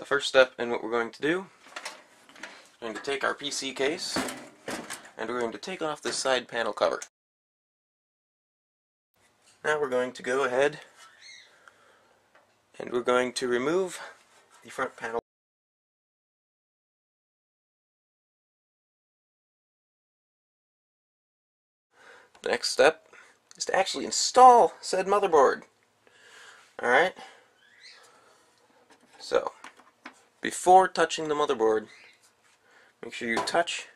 The first step in what we're going to do, we're going to take our PC case and we're going to take off this side panel cover. Now we're going to go ahead and we're going to remove the front panel. The next step is to actually install said motherboard. Alright? So, before touching the motherboard, make sure you touch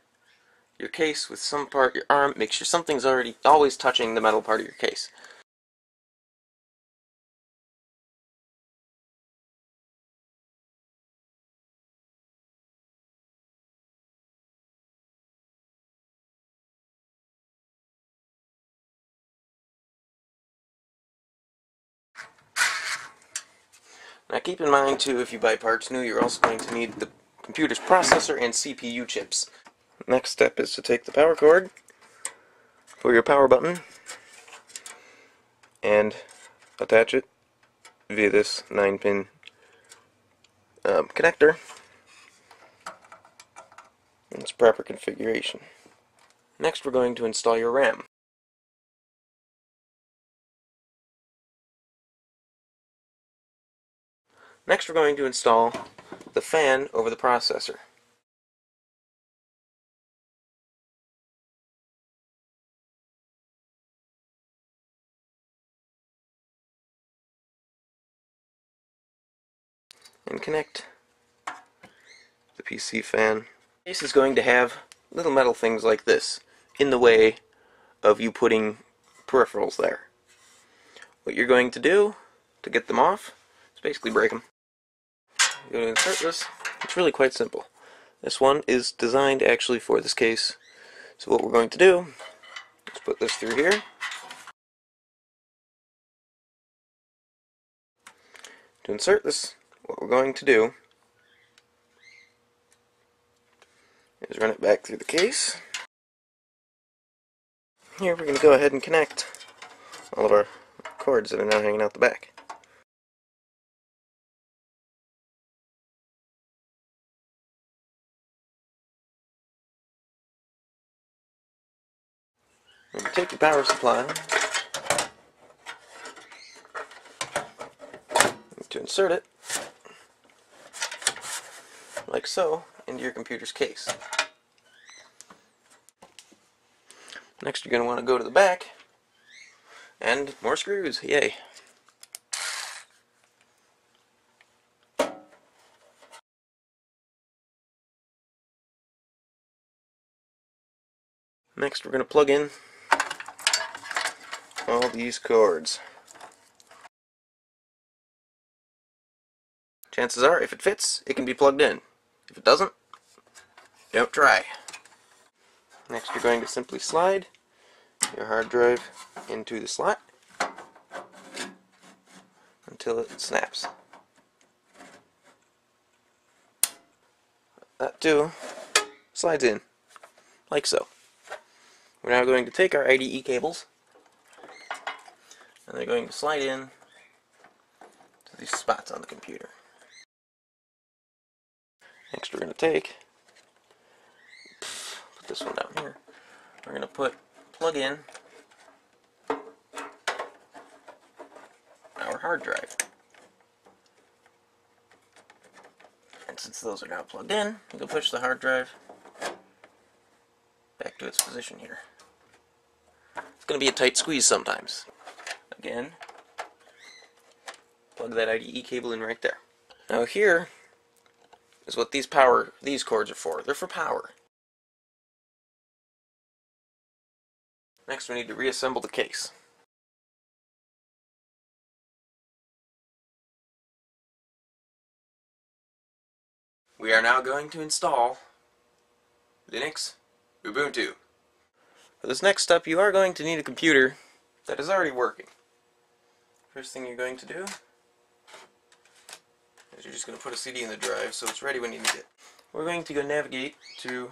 your case with some part, your arm, make sure something's always touching the metal part of your case. Now keep in mind too, if you buy parts new, you're also going to need the computer's processor and CPU chips. Next step is to take the power cord for your power button and attach it via this 9-pin connector in its proper configuration. Next we're going to install your RAM. Next we're going to install the fan over the processor. And connect the PC fan. This is going to have little metal things like this in the way of you putting peripherals there. What you're going to do to get them off is basically break them. You're going to insert this. It's really quite simple. This one is designed actually for this case. So what we're going to do is put this through here. To insert this, what we're going to do is run it back through the case. Here we're going to go ahead and connect all of our cords that are now hanging out the back. We're going to take your power supply to insert it, like so, into your computer's case. Next you're going to want to go to the back, and more screws, yay! Next we're going to plug in all these cords. Chances are, if it fits, it can be plugged in. If it doesn't, don't try. Next you're going to simply slide your hard drive into the slot until it snaps. That too slides in, like so. We're now going to take our IDE cables and they're going to slide in to these spots on the computer. Next we're going to put this one down here. We're going to plug in our hard drive. And since those are now plugged in, you can push the hard drive back to its position here. It's going to be a tight squeeze sometimes. Again, plug that IDE cable in right there. Now here is what these cords are for. They're for power. Next we need to reassemble the case. We are now going to install Linux Ubuntu. For this next step you are going to need a computer that is already working. First thing you're going to do is you're just going to put a CD in the drive so it's ready when you need it. We're going to go navigate to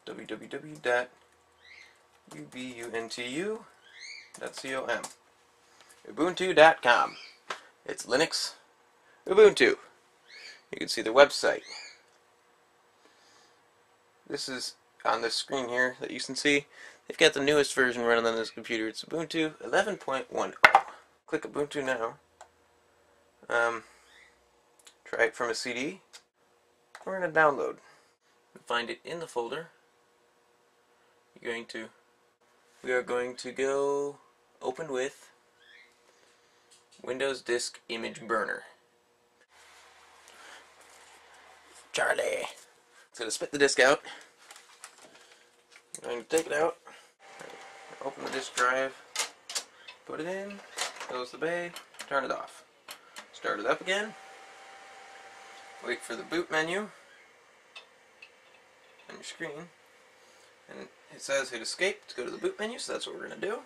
www.ubuntu.com. Ubuntu.com. It's Linux Ubuntu. You can see their website. This is on this screen here that you can see. They've got the newest version running on this computer. It's Ubuntu 11.10. Click Ubuntu now. Try it from a CD. We're going to download. Find it in the folder. We are going to go open with Windows Disk Image Burner. Charlie. It's going to spit the disk out. I'm going to take it out. Open the disk drive. Put it in. Close the bay. Turn it off. Start it up again. Wait for the boot menu on your screen. And it says hit escape to go to the boot menu, so that's what we're going to do.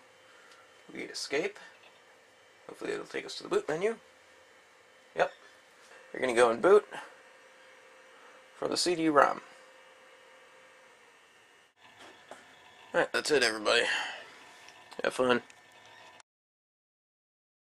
We hit escape. Hopefully it'll take us to the boot menu. Yep. We're going to go and boot from the CD-ROM. Alright, that's it everybody. Have fun.